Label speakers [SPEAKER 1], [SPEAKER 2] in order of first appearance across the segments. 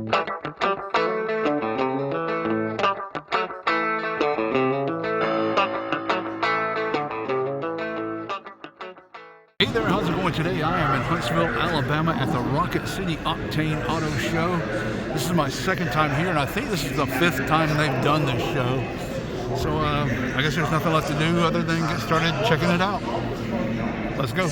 [SPEAKER 1] Hey there, how's it going today? I am in Huntsville, Alabama at the City Octane Auto Show. This is my second time here, and I think this is the 5th time they've done this show. So I guess there's nothing left to do other than get started checking it out. Let's go.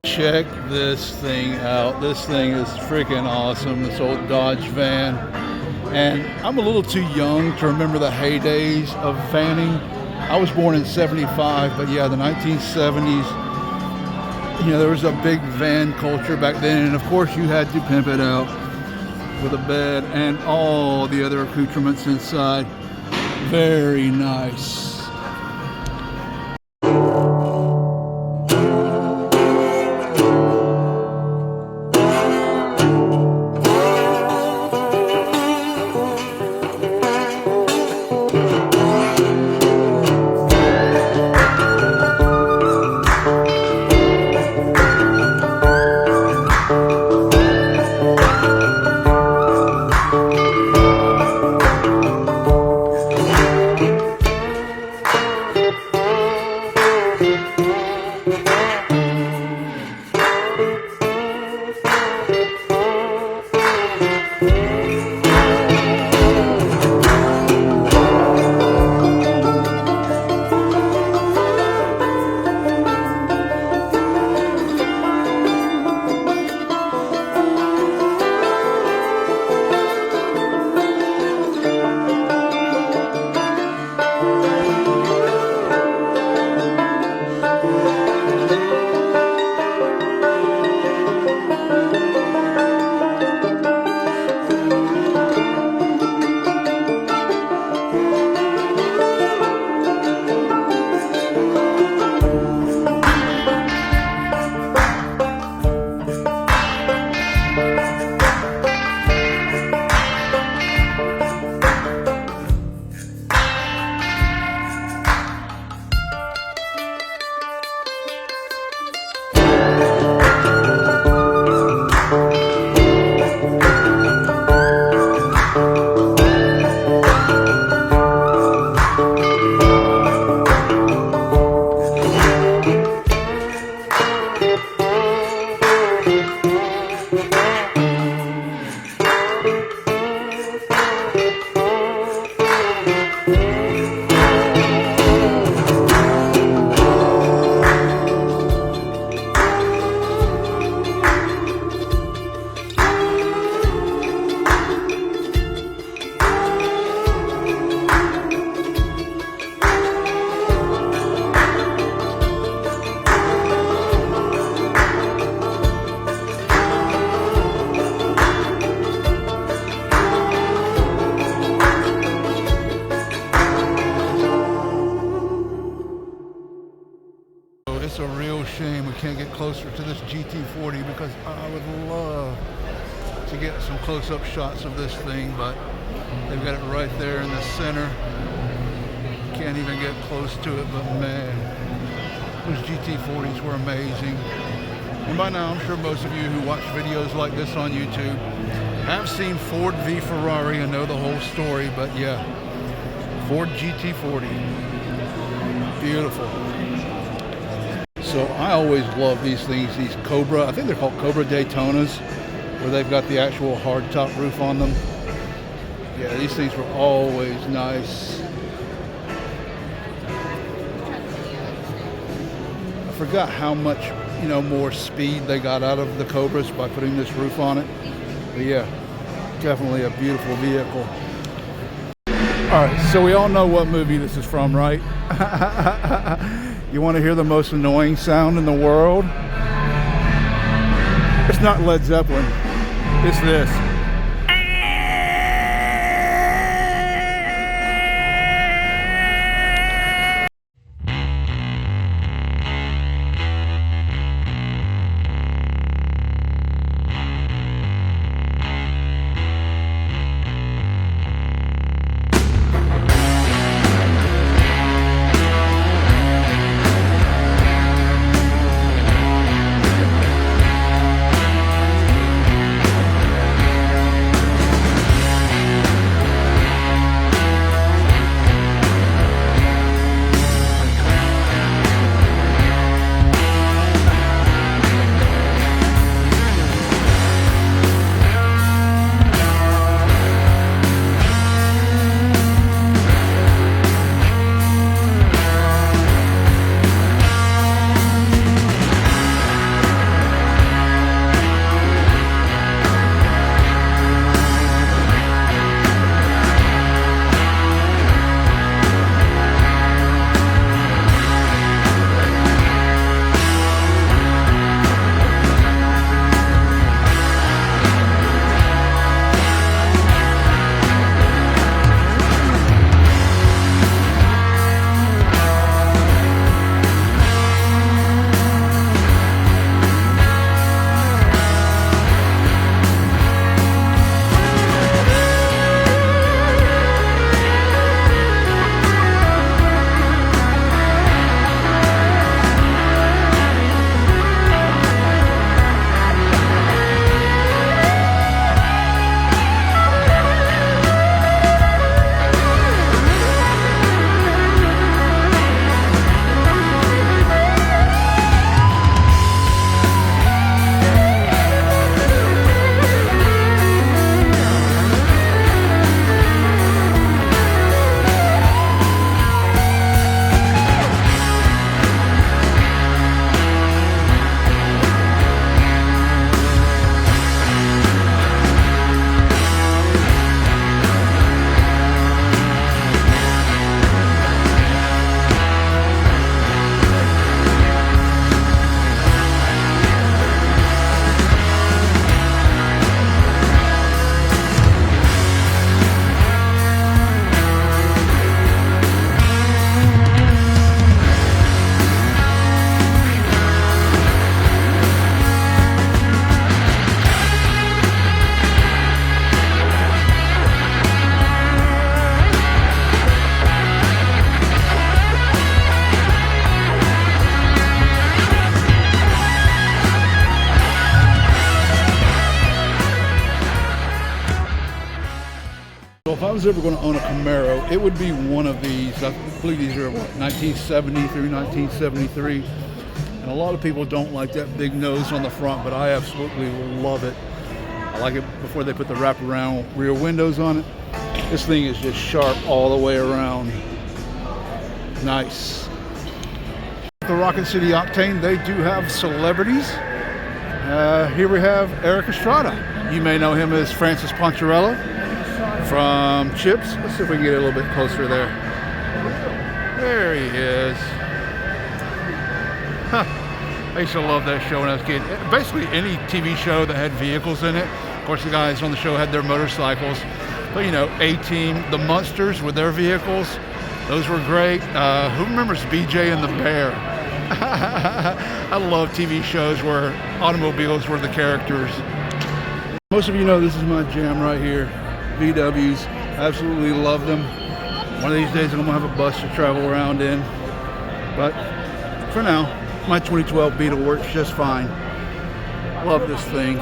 [SPEAKER 1] Check this thing out. This thing is freaking awesome, this old Dodge van. And I'm a little too young to remember the heydays of vanning. I was born in 75, but yeah, the 1970s, you know, there was a big van culture back then. And of course you had to pimp it out with a bed and all the other accoutrements inside. Very nice. it's a real shame we can't get closer to this GT40 because I would love to get some close-up shots of this thing, but they've got it right there in the center. Can't even get close to it, but man, those GT40s were amazing. And by now, I'm sure most of you who watch videos like this on YouTube have seen Ford v Ferrari and know the whole story, but yeah, Ford GT40, beautiful. So I always love these things, these Cobra, I think they're called Cobra Daytonas, where they've got the actual hardtop roof on them. Yeah, these things were always nice. I forgot how much, more speed they got out of the Cobras by putting this roof on it. But yeah, definitely a beautiful vehicle. All right, so we all know what movie this is from, right? You want to hear the most annoying sound in the world? It's not Led Zeppelin. It's this. If I was ever going to own a Camaro, it would be one of these. I believe these are, 1970 through 1973. And a lot of people don't like that big nose on the front, but I absolutely love it. I like it before they put the wraparound rear windows on it. This thing is just sharp all the way around. Nice. The Rocket City Octane, they do have celebrities. Here we have Eric Estrada. You may know him as Francis Poncherello from Chips. Let's see if we can get a little bit closer there. There he is. Huh. I used to love that show when I was a kid. Basically any TV show that had vehicles in it. Of course, the guys on the show had their motorcycles. But you know, A-Team, the Munsters with their vehicles, those were great. Who remembers BJ and the Bear? I love TV shows where automobiles were the characters. Most of you know this is my jam right here. VWs, absolutely love them. One of these days I'm gonna have a bus to travel around in. But for now, my 2012 Beetle works just fine. Love this thing.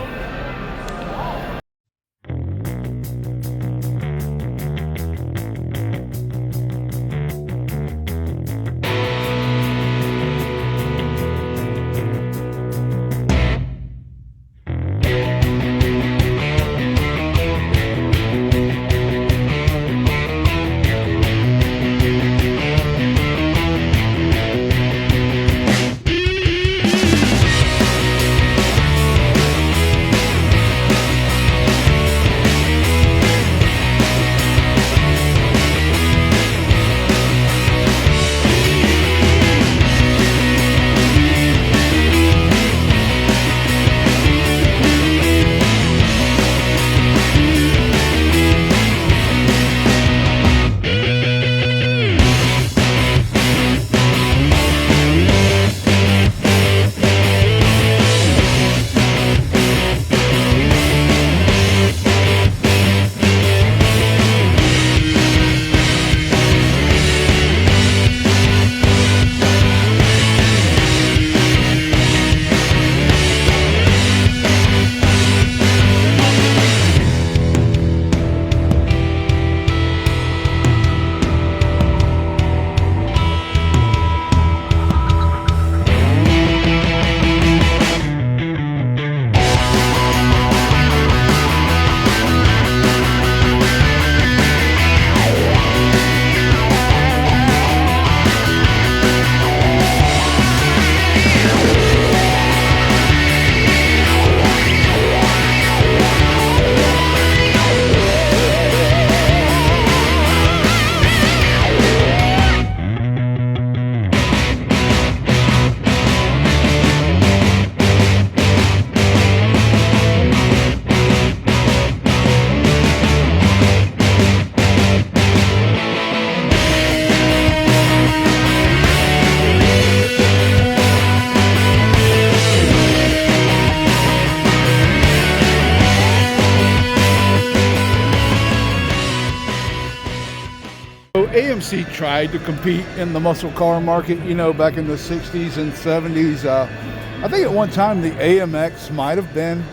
[SPEAKER 1] AMC tried to compete in the muscle car market, you know, back in the 60s and 70s. I think at one time the AMX might have been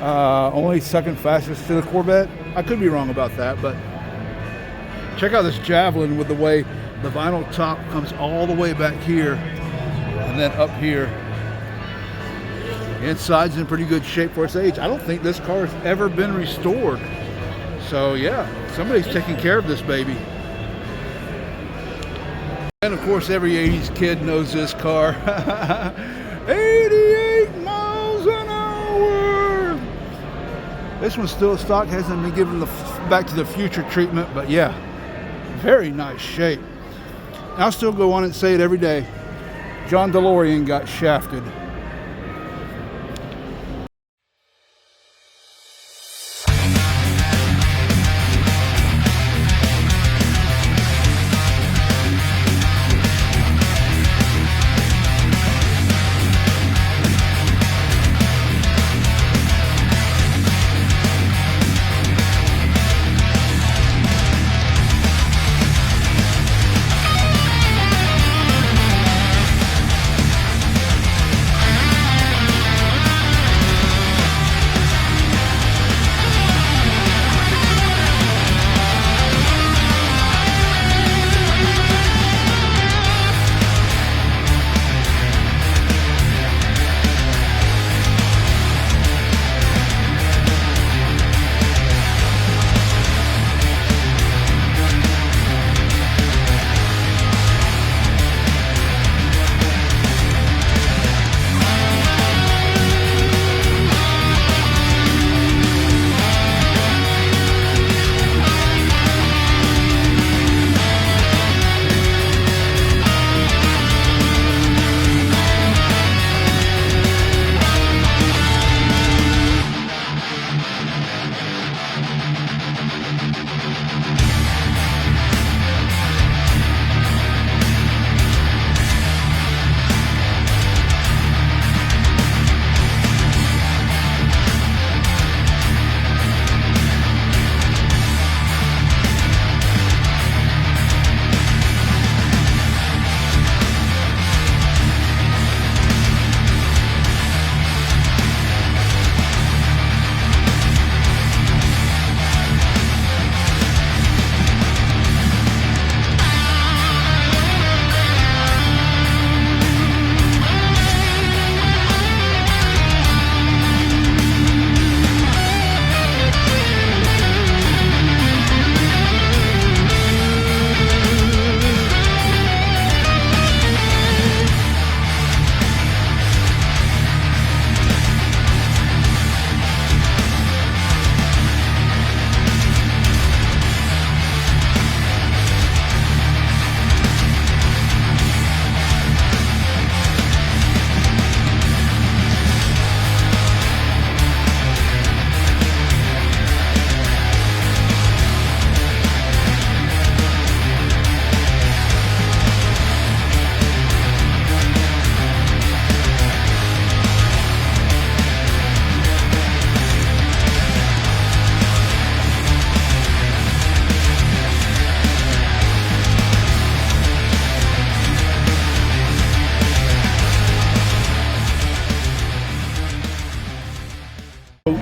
[SPEAKER 1] only second fastest to the Corvette. I could be wrong about that, but check out this Javelin with the way the vinyl top comes all the way back here and then up here. Inside's in pretty good shape for its age. I don't think this car has ever been restored. So yeah, somebody's taking care of this baby. And of course, every 80s kid knows this car. 88 miles an hour. This one's still stock, hasn't been given the Back to the Future treatment, but yeah, very nice shape. I'll still go on and say it every day. John DeLorean got shafted.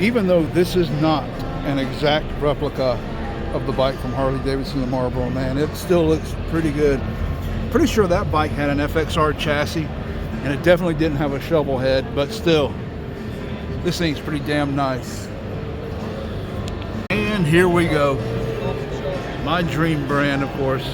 [SPEAKER 1] even though this is not an exact replica of the bike from Harley Davidson, the Marlboro Man, it still looks pretty good. Pretty sure that bike had an FXR chassis, and it definitely didn't have a shovel head, but still, this thing's pretty damn nice. And here we go. My dream brand, of course,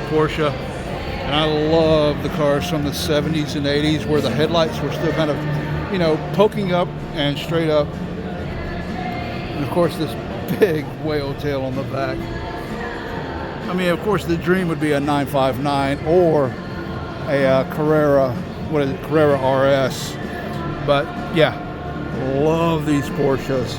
[SPEAKER 1] Porsche. And I love the cars from the 70s and 80s where the headlights were still kind of, you know, poking up and straight up. And of course, this big whale tail on the back. I mean, of course, the dream would be a 959 or a Carrera, what is it, Carrera RS. But yeah, love these Porsches.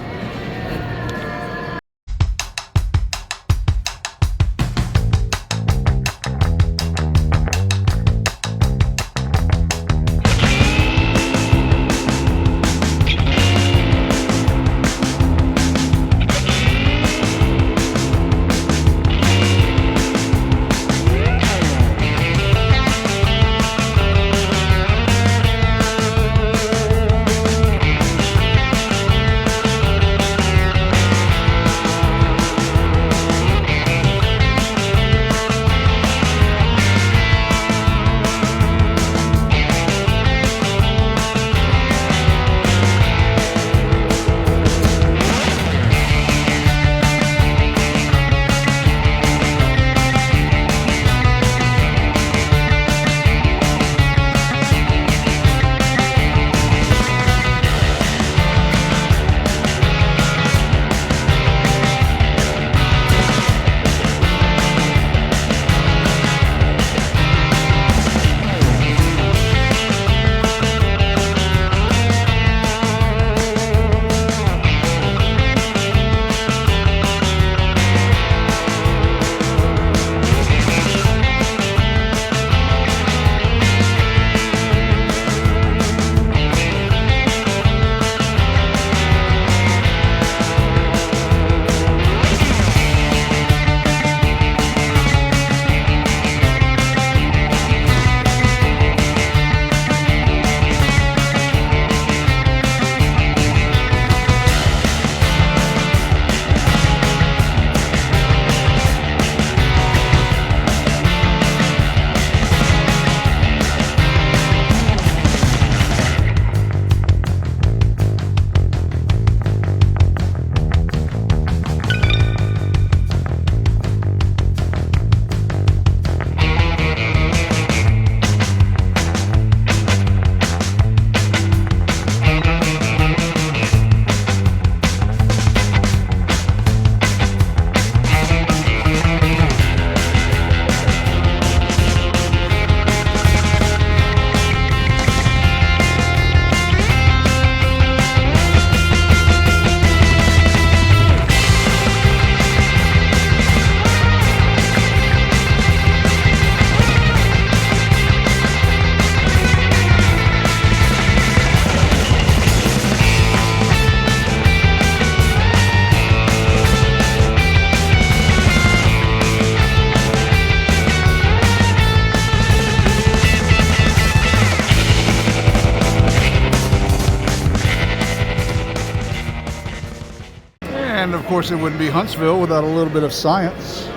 [SPEAKER 1] And of course, it wouldn't be Huntsville without a little bit of science.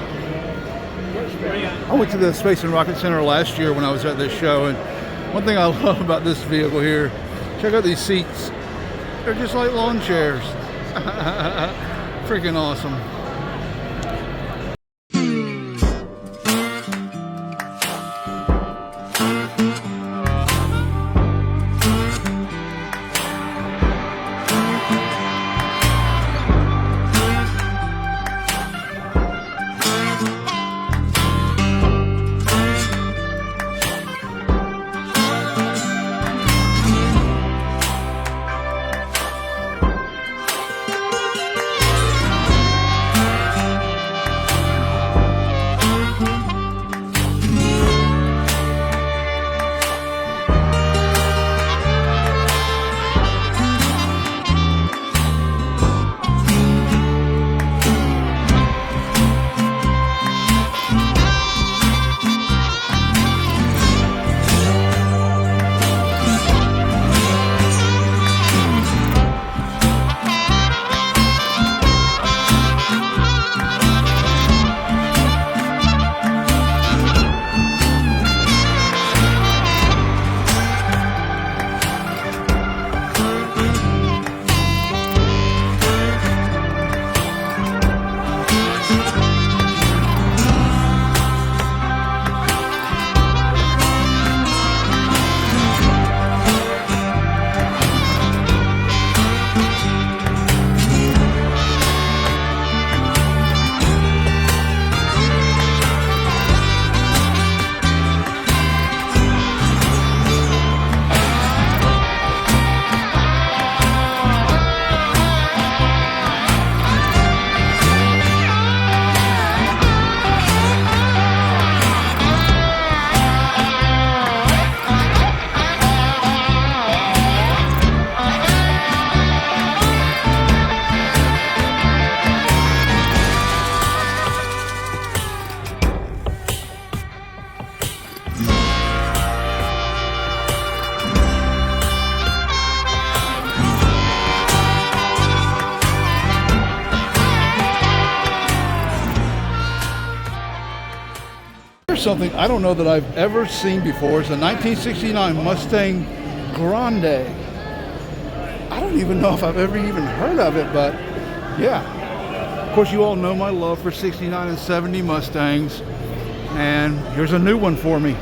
[SPEAKER 1] I went to the Space and Rocket Center last year when I was at this show, and one thing I love about this vehicle here, check out these seats. They're just like lawn chairs. Freaking awesome. Here's something I don't know that I've ever seen before. It's a 1969 Mustang Grande. I don't even know if I've ever even heard of it, but yeah. Of course, you all know my love for 69 and 70 Mustangs, and here's a new one for me.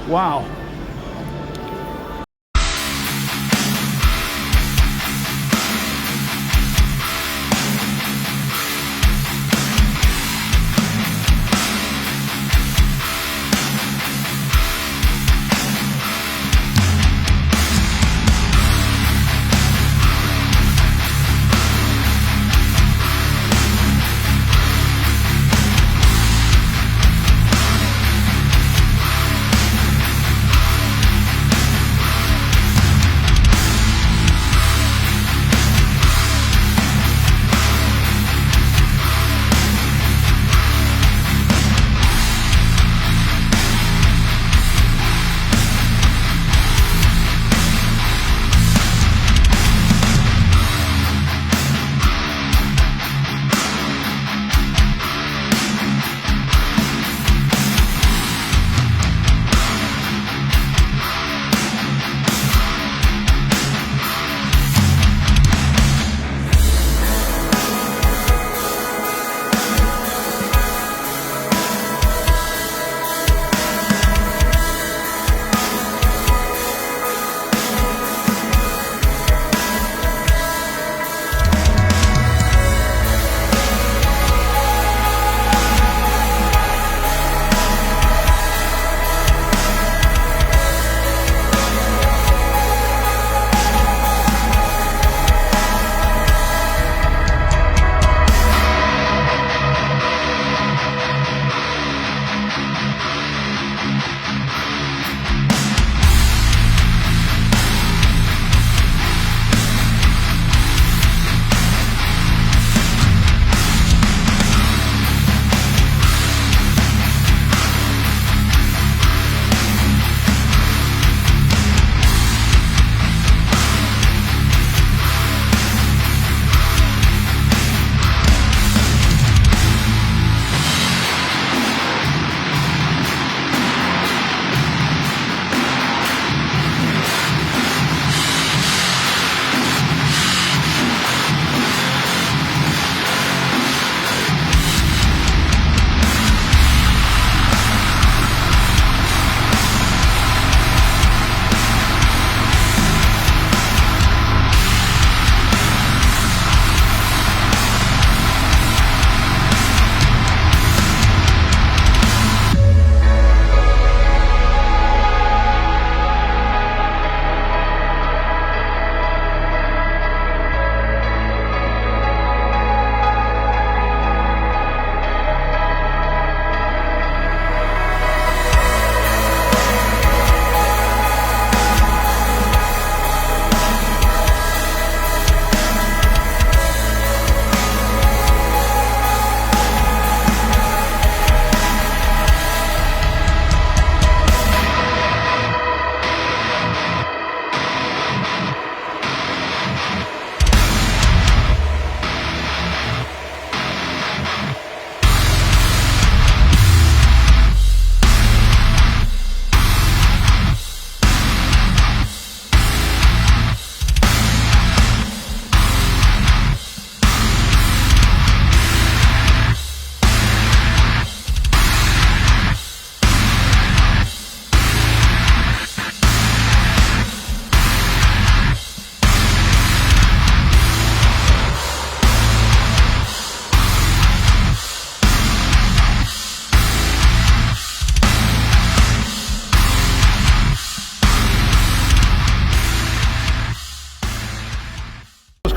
[SPEAKER 1] Wow.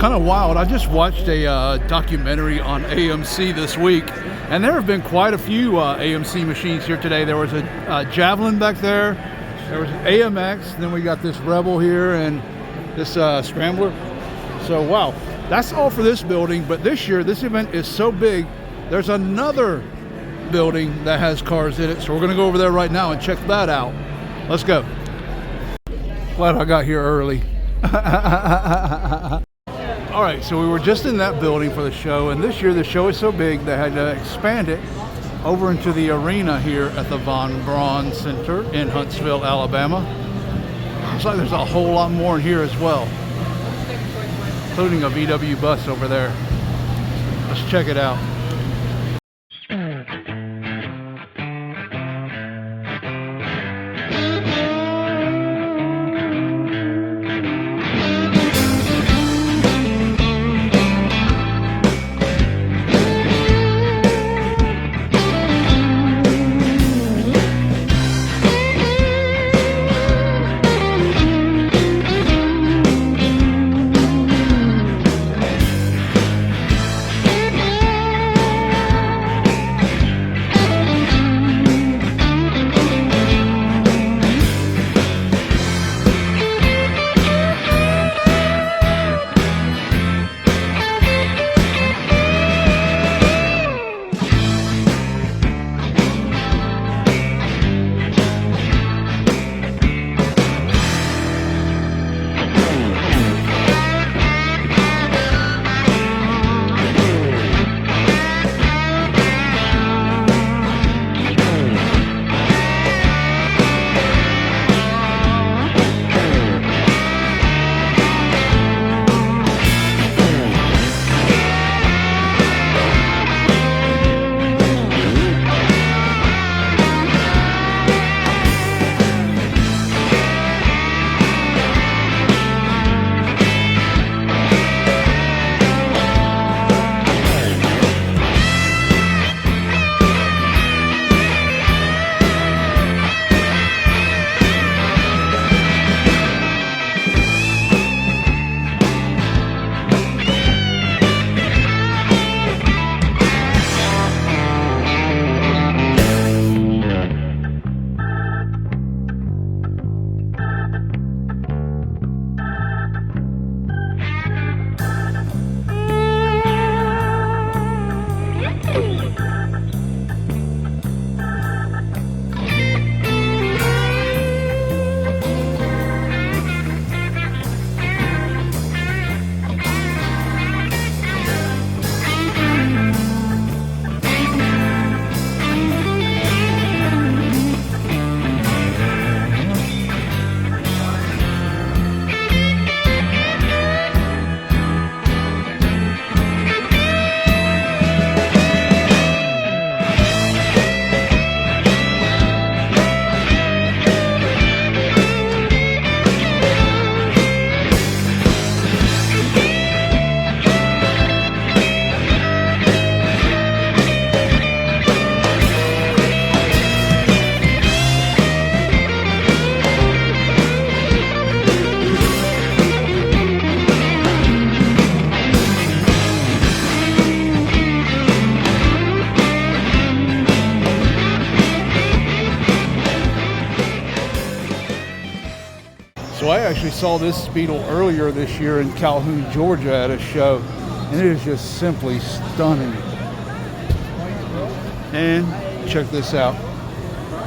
[SPEAKER 1] kind of wild. I just watched a documentary on AMC this week, and there have been quite a few AMC machines here today. There was a Javelin back there. There was an AMX. Then we got this Rebel here and this Scrambler. So, wow. That's all for this building. But this year, this event is so big, there's another building that has cars in it. So we're going to go over there right now and check that out. Let's go. Glad I got here early. All right, so we were just in that building for the show, and this year the show is so big they had to expand it over into the arena here at the Von Braun Center in Huntsville, Alabama. Looks like there's a whole lot more in here as well, including a VW bus over there. Let's check it out. So I actually saw this Beetle earlier this year in Calhoun, Georgia at a show, and it is just simply stunning. And check this out.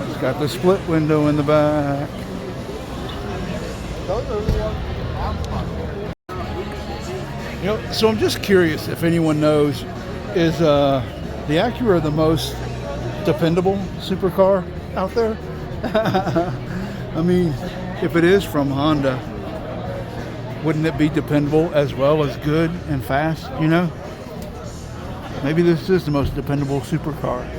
[SPEAKER 1] It's got the split window in the back. You know, so I'm just curious if anyone knows, is the Acura the most dependable supercar out there? I mean, if it is from Honda, wouldn't it be dependable as well as good and fast, you know? Maybe this is the most dependable supercar.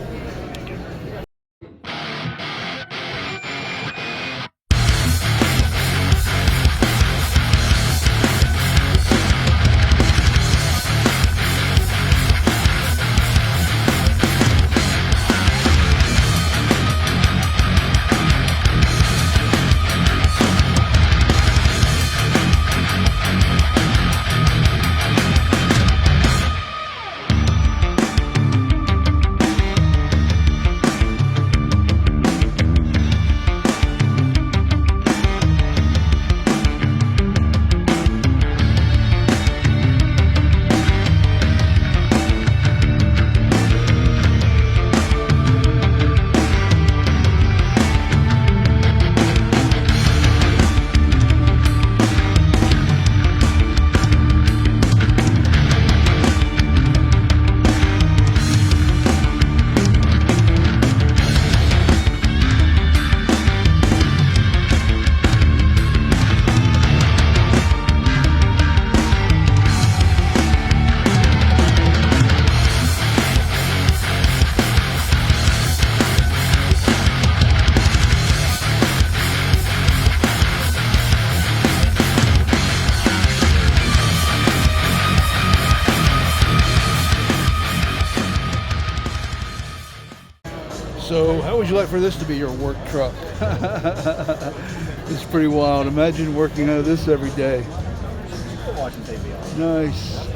[SPEAKER 1] So how would you like for this to be your work truck? It's pretty wild. Imagine working out of this every day.
[SPEAKER 2] Watching TV.
[SPEAKER 1] Nice.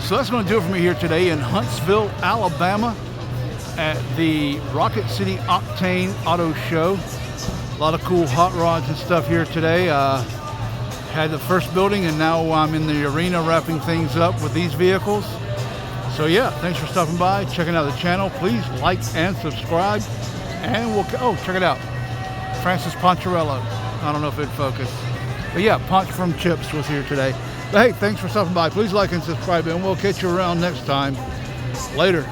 [SPEAKER 1] So that's going to do it for me here today in Huntsville, Alabama at the Rocket City Octane Auto Show. A lot of cool hot rods and stuff here today. Had the first building and now I'm in the arena wrapping things up with these vehicles. So yeah, thanks for stopping by, checking out the channel. Please like and subscribe. And oh, check it out. Francis Poncherello. I don't know if it'd focus. But yeah, Ponch from Chips was here today. But hey, thanks for stopping by. Please like and subscribe, and we'll catch you around next time. Later.